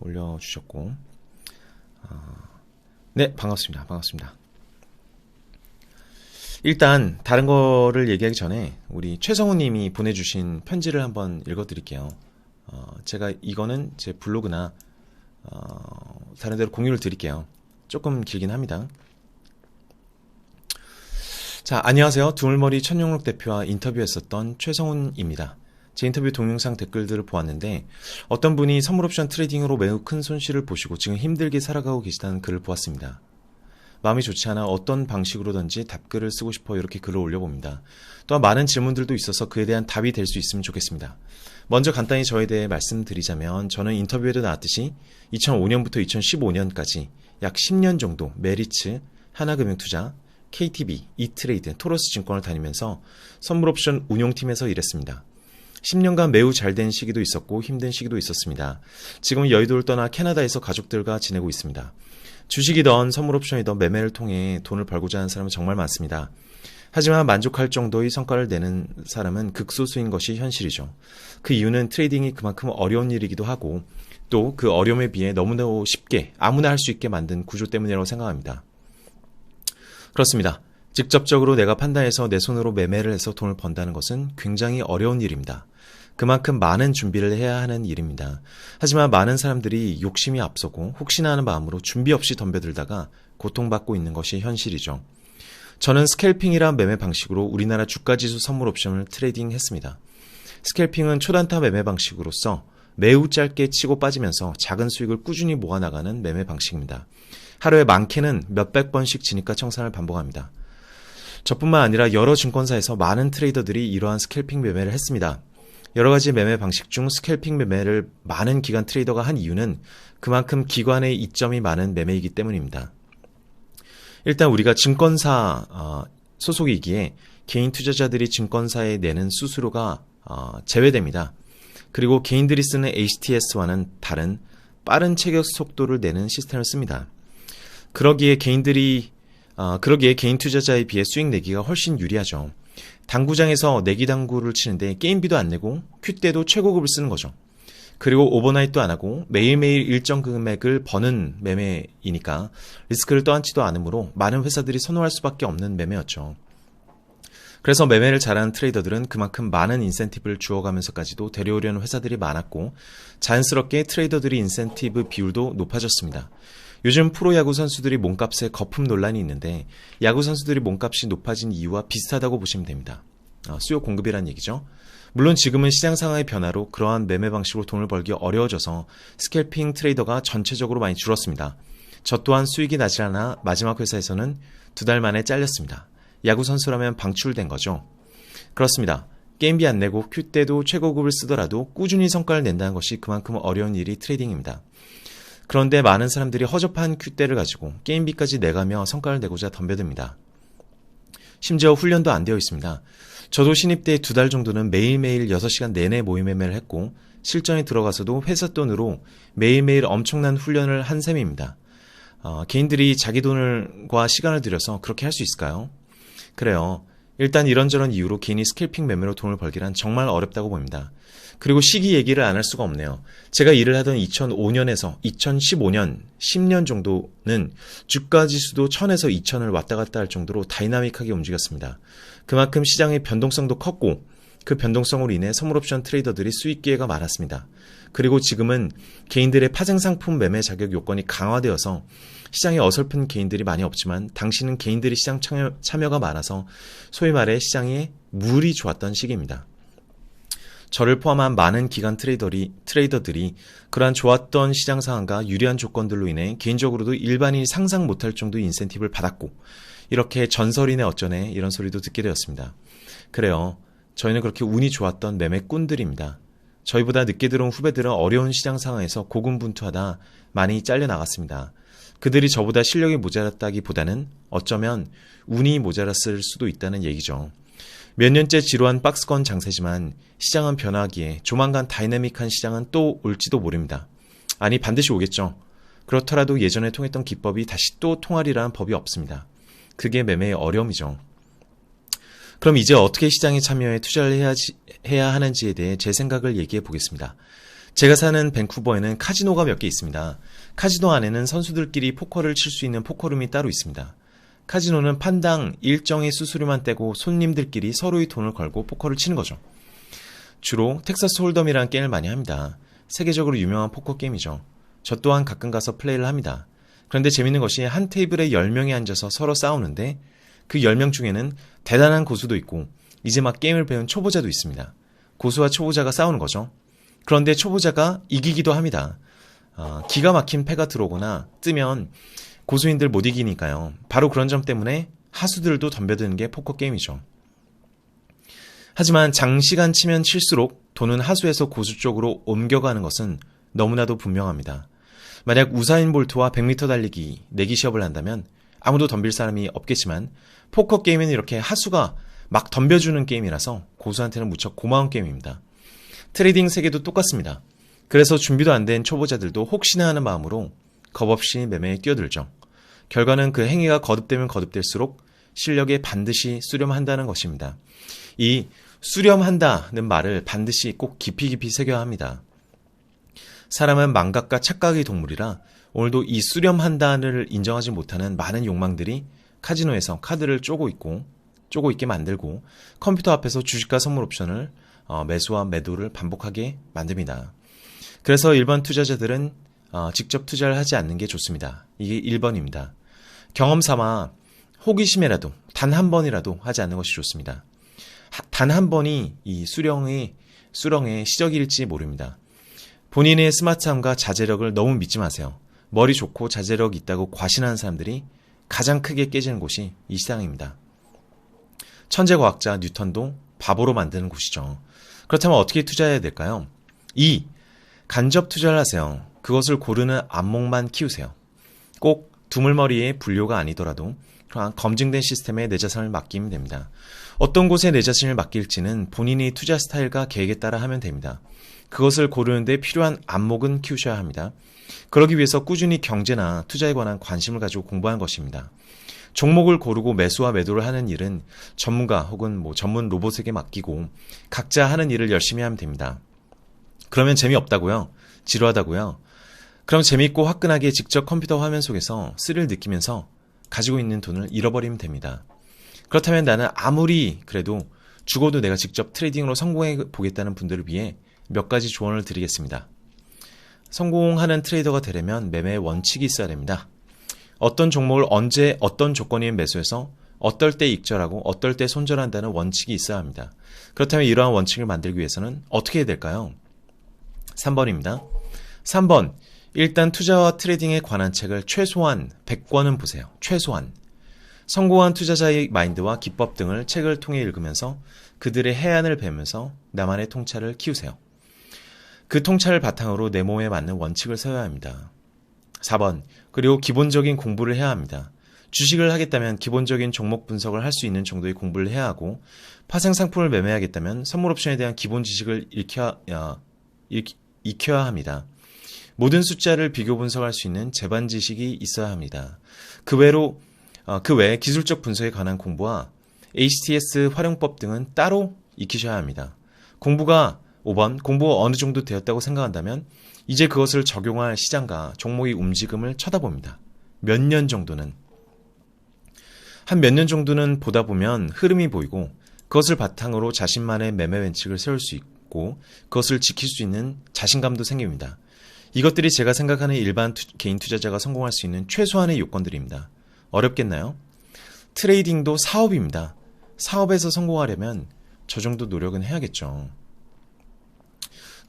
올려주셨고, 네, 반갑습니다. 일단 다른 거를 얘기하기 전에 우리 최성우 님이 보내주신 편지를 한번 읽어드릴게요. 제가 이거는 제 블로그나 다른 데로 공유를 드릴게요. 조금 길긴 합니다. 자, 안녕하세요. 두물머리 천용록 대표와 인터뷰했었던 최성훈입니다. 제 인터뷰 동영상 댓글들을 보았는데 어떤 분이 선물옵션 트레이딩으로 매우 큰 손실을 보시고 지금 힘들게 살아가고 계시다는 글을 보았습니다. 마음이 좋지 않아 어떤 방식으로든지 답글을 쓰고 싶어 이렇게 글을 올려봅니다. 또한 많은 질문들도 있어서 그에 대한 답이 될 수 있으면 좋겠습니다. 먼저 간단히 저에 대해 말씀드리자면 저는 인터뷰에도 나왔듯이 2005년부터 2015년까지 약 10년 정도 메리츠, 하나금융투자, KTB, 이트레이드, 토러스증권을 다니면서 선물옵션 운용팀에서 일했습니다. 10년간 매우 잘된 시기도 있었고 힘든 시기도 있었습니다. 지금은 여의도를 떠나 캐나다에서 가족들과 지내고 있습니다. 주식이던 선물옵션이던 매매를 통해 돈을 벌고자 하는 사람은 정말 많습니다. 하지만 만족할 정도의 성과를 내는 사람은 극소수인 것이 현실이죠. 그 이유는 트레이딩이 그만큼 어려운 일이기도 하고 또 그 어려움에 비해 너무너무 쉽게 아무나 할 수 있게 만든 구조 때문이라고 생각합니다. 그렇습니다. 직접적으로 내가 판단해서 내 손으로 매매를 해서 돈을 번다는 것은 굉장히 어려운 일입니다. 그만큼 많은 준비를 해야 하는 일입니다. 하지만 많은 사람들이 욕심이 앞서고 혹시나 하는 마음으로 준비 없이 덤벼들다가 고통받고 있는 것이 현실이죠. 저는 스캘핑이란 매매 방식으로 우리나라 주가지수 선물옵션을 트레이딩했습니다. 스캘핑은 초단타 매매 방식으로서 매우 짧게 치고 빠지면서 작은 수익을 꾸준히 모아나가는 매매 방식입니다. 하루에 많게는 몇백 번씩 진입과 청산을 반복합니다. 저뿐만 아니라 여러 증권사에서 많은 트레이더들이 이러한 스캘핑 매매를 했습니다. 여러 가지 매매 방식 중 스캘핑 매매를 많은 기관 트레이더가 한 이유는 그만큼 기관의 이점이 많은 매매이기 때문입니다. 일단 우리가 증권사 소속이기에 개인 투자자들이 증권사에 내는 수수료가 제외됩니다. 그리고 개인들이 쓰는 HTS와는 다른 빠른 체결 속도를 내는 시스템을 씁니다. 그러기에 개인 투자자에 비해 수익 내기가 훨씬 유리하죠. 당구장에서 내기 당구를 치는데 게임비도 안 내고 큐 때도 최고급을 쓰는 거죠. 그리고 오버나잇도 안 하고 매일매일 일정 금액을 버는 매매이니까 리스크를 떠안지도 않으므로 많은 회사들이 선호할 수밖에 없는 매매였죠. 그래서 매매를 잘하는 트레이더들은 그만큼 많은 인센티브를 주어가면서까지도 데려오려는 회사들이 많았고 자연스럽게 트레이더들이 인센티브 비율도 높아졌습니다. 요즘 프로야구 선수들이 몸값에 거품 논란이 있는데 야구 선수들이 몸값이 높아진 이유와 비슷하다고 보시면 됩니다. 수요 공급이란 얘기죠. 물론 지금은 시장 상황의 변화로 그러한 매매 방식으로 돈을 벌기 어려워져서 스캘핑 트레이더가 전체적으로 많이 줄었습니다. 저 또한 수익이 나지 않아 마지막 회사에서는 2달 만에 잘렸습니다. 야구 선수라면 방출된 거죠. 그렇습니다. 게임비 안 내고 큐 때도 최고급을 쓰더라도 꾸준히 성과를 낸다는 것이 그만큼 어려운 일이 트레이딩입니다. 그런데 많은 사람들이 허접한 큐대를 가지고 게임비까지 내가며 성과를 내고자 덤벼듭니다. 심지어 훈련도 안 되어 있습니다. 저도 신입 때 2달 정도는 매일매일 6시간 내내 모의 매매를 했고 실전에 들어가서도 회사 돈으로 매일매일 엄청난 훈련을 한 셈입니다. 개인들이 자기 돈과 시간을 들여서 그렇게 할 수 있을까요? 그래요. 일단 이런저런 이유로 개인이 스캘핑 매매로 돈을 벌기란 정말 어렵다고 봅니다. 그리고 시기 얘기를 안 할 수가 없네요. 제가 일을 하던 2005년에서 2015년 10년 정도는 주가지수도 1000에서 2000을 왔다 갔다 할 정도로 다이나믹하게 움직였습니다. 그만큼 시장의 변동성도 컸고 그 변동성으로 인해 선물옵션 트레이더들이 수익 기회가 많았습니다. 그리고 지금은 개인들의 파생상품 매매 자격 요건이 강화되어서 시장에 어설픈 개인들이 많이 없지만 당시는 개인들이 시장 참여가 많아서 소위 말해 시장에 물이 좋았던 시기입니다. 저를 포함한 많은 기관 트레이더들이 그러한 좋았던 시장 상황과 유리한 조건들로 인해 개인적으로도 일반인이 상상 못할 정도의 인센티브를 받았고 이렇게 전설이네 어쩌네 이런 소리도 듣게 되었습니다. 그래요. 저희는 그렇게 운이 좋았던 매매꾼들입니다. 저희보다 늦게 들어온 후배들은 어려운 시장 상황에서 고군분투하다 많이 잘려나갔습니다. 그들이 저보다 실력이 모자랐다기보다는 어쩌면 운이 모자랐을 수도 있다는 얘기죠. 몇 년째 지루한 박스권 장세지만 시장은 변화하기에 조만간 다이내믹한 시장은 또 올지도 모릅니다. 아니 반드시 오겠죠. 그렇더라도 예전에 통했던 기법이 다시 또 통하리라는 법이 없습니다. 그게 매매의 어려움이죠. 그럼 이제 어떻게 시장에 참여해 투자를 해야 하는지에 대해 제 생각을 얘기해 보겠습니다. 제가 사는 밴쿠버에는 카지노가 몇 개 있습니다. 카지노 안에는 선수들끼리 포커를 칠 수 있는 포커룸이 따로 있습니다. 카지노는 판당 일정의 수수료만 떼고 손님들끼리 서로의 돈을 걸고 포커를 치는 거죠. 주로 텍사스 홀덤이라는 게임을 많이 합니다. 세계적으로 유명한 포커 게임이죠. 저 또한 가끔 가서 플레이를 합니다. 그런데 재밌는 것이 한 테이블에 10명이 앉아서 서로 싸우는데 그 10명 중에는 대단한 고수도 있고 이제 막 게임을 배운 초보자도 있습니다. 고수와 초보자가 싸우는 거죠. 그런데 초보자가 이기기도 합니다. 기가 막힌 패가 들어오거나 뜨면 고수인들 못 이기니까요. 바로 그런 점 때문에 하수들도 덤벼드는 게 포커 게임이죠. 하지만 장시간 치면 칠수록 돈은 하수에서 고수 쪽으로 옮겨가는 것은 너무나도 분명합니다. 만약 우사인 볼트와 100m 달리기 내기 시합을 한다면 아무도 덤빌 사람이 없겠지만 포커 게임은 이렇게 하수가 막 덤벼주는 게임이라서 고수한테는 무척 고마운 게임입니다. 트레이딩 세계도 똑같습니다. 그래서 준비도 안 된 초보자들도 혹시나 하는 마음으로 겁없이 매매에 뛰어들죠. 결과는 그 행위가 거듭되면 거듭될수록 실력에 반드시 수렴한다는 것입니다. 이 수렴한다는 말을 반드시 꼭 깊이 새겨야 합니다. 사람은 망각과 착각의 동물이라 오늘도 이 수렴한다를 인정하지 못하는 많은 욕망들이 카지노에서 카드를 쪼고 있게 만들고 컴퓨터 앞에서 주식과 선물 옵션을 매수와 매도를 반복하게 만듭니다. 그래서 일반 투자자들은 직접 투자를 하지 않는 게 좋습니다. 이게 1번입니다. 경험 삼아 호기심에라도 단 한 번이라도 하지 않는 것이 좋습니다. 단 한 번이 이 수렁의 시작일지 모릅니다. 본인의 스마트함과 자제력을 너무 믿지 마세요. 머리 좋고 자제력 있다고 과신하는 사람들이 가장 크게 깨지는 곳이 이 시장입니다. 천재 과학자 뉴턴도 바보로 만드는 곳이죠. 그렇다면 어떻게 투자해야 될까요? 2. 간접 투자를 하세요. 그것을 고르는 안목만 키우세요. 꼭 두물머리의 분류가 아니더라도 검증된 시스템에 내 자산을 맡기면 됩니다. 어떤 곳에 내 자신을 맡길지는 본인의 투자 스타일과 계획에 따라 하면 됩니다. 그것을 고르는 데 필요한 안목은 키우셔야 합니다. 그러기 위해서 꾸준히 경제나 투자에 관한 관심을 가지고 공부하는 것입니다. 종목을 고르고 매수와 매도를 하는 일은 전문가 혹은 전문 로봇에게 맡기고 각자 하는 일을 열심히 하면 됩니다. 그러면 재미없다고요? 지루하다고요? 그럼 재미있고 화끈하게 직접 컴퓨터 화면 속에서 스릴 느끼면서 가지고 있는 돈을 잃어버리면 됩니다. 그렇다면 나는 아무리 그래도 죽어도 내가 직접 트레이딩으로 성공해 보겠다는 분들을 위해 몇 가지 조언을 드리겠습니다. 성공하는 트레이더가 되려면 매매의 원칙이 있어야 됩니다. 어떤 종목을 언제 어떤 조건이면 매수해서 어떨 때 익절하고 어떨 때 손절한다는 원칙이 있어야 합니다. 그렇다면 이러한 원칙을 만들기 위해서는 어떻게 해야 될까요? 3번입니다. 3번, 일단 투자와 트레이딩에 관한 책을 최소한 100권은 보세요. 최소한. 성공한 투자자의 마인드와 기법 등을 책을 통해 읽으면서 그들의 해안을 배우면서 나만의 통찰을 키우세요. 그 통찰을 바탕으로 내 몸에 맞는 원칙을 세워야 합니다. 4번, 그리고 기본적인 공부를 해야 합니다. 주식을 하겠다면 기본적인 종목 분석을 할 수 있는 정도의 공부를 해야 하고 파생 상품을 매매하겠다면 선물 옵션에 대한 기본 지식을 익혀야 합니다. 모든 숫자를 비교 분석할 수 있는 제반 지식이 있어야 합니다. 그 외에 기술적 분석에 관한 공부와 HTS 활용법 등은 따로 익히셔야 합니다. 5번, 공부가 어느 정도 되었다고 생각한다면 이제 그것을 적용할 시장과 종목의 움직임을 쳐다봅니다. 몇 년 정도는 보다 보면 흐름이 보이고 그것을 바탕으로 자신만의 매매 원칙을 세울 수 있고 그것을 지킬 수 있는 자신감도 생깁니다. 이것들이 제가 생각하는 일반 개인 투자자가 성공할 수 있는 최소한의 요건들입니다. 어렵겠나요? 트레이딩도 사업입니다. 사업에서 성공하려면 저 정도 노력은 해야겠죠.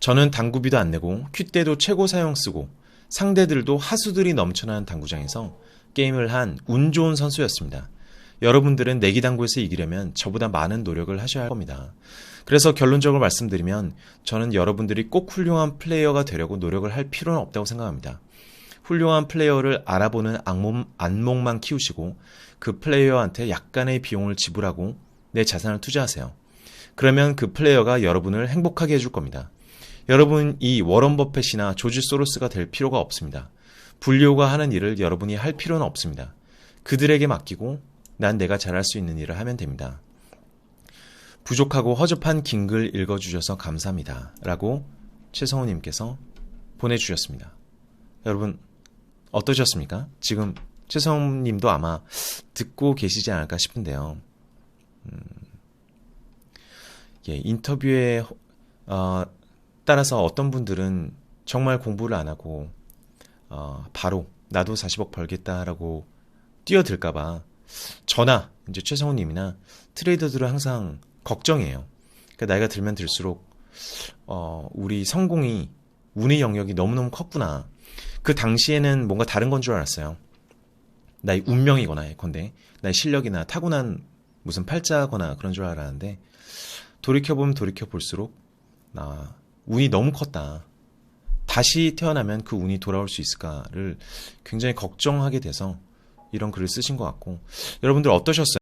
저는 당구비도 안 내고 퀴때도 최고 사용 쓰고 상대들도 하수들이 넘쳐나는 당구장에서 게임을 한 운 좋은 선수였습니다. 여러분들은 내기 당구에서 이기려면 저보다 많은 노력을 하셔야 할 겁니다. 그래서 결론적으로 말씀드리면 저는 여러분들이 꼭 훌륭한 플레이어가 되려고 노력을 할 필요는 없다고 생각합니다. 훌륭한 플레이어를 알아보는 안목만 키우시고 그 플레이어한테 약간의 비용을 지불하고 내 자산을 투자하세요. 그러면 그 플레이어가 여러분을 행복하게 해줄 겁니다. 여러분이 워런 버핏이나 조지 소로스가 될 필요가 없습니다. 불리오가 하는 일을 여러분이 할 필요는 없습니다. 그들에게 맡기고 난 내가 잘할 수 있는 일을 하면 됩니다. 부족하고 허접한 긴 글 읽어주셔서 감사합니다. 라고 최성우님께서 보내주셨습니다. 여러분 어떠셨습니까? 지금 최성우님도 아마 듣고 계시지 않을까 싶은데요. 예, 인터뷰에 따라서 어떤 분들은 정말 공부를 안 하고 바로 나도 40억 벌겠다라고 뛰어들까봐 저나 이제 최성우님이나 트레이더들은 항상 걱정이에요. 그러니까 나이가 들면 들수록 우리 성공이 운의 영역이 너무너무 컸구나. 그 당시에는 뭔가 다른 건 줄 알았어요. 나의 운명이거나 예컨대 나의 실력이나 타고난 무슨 팔자거나 그런 줄 알았는데 돌이켜보면 돌이켜볼수록 운이 너무 컸다. 다시 태어나면 그 운이 돌아올 수 있을까를 굉장히 걱정하게 돼서 이런 글을 쓰신 것 같고, 여러분들 어떠셨어요?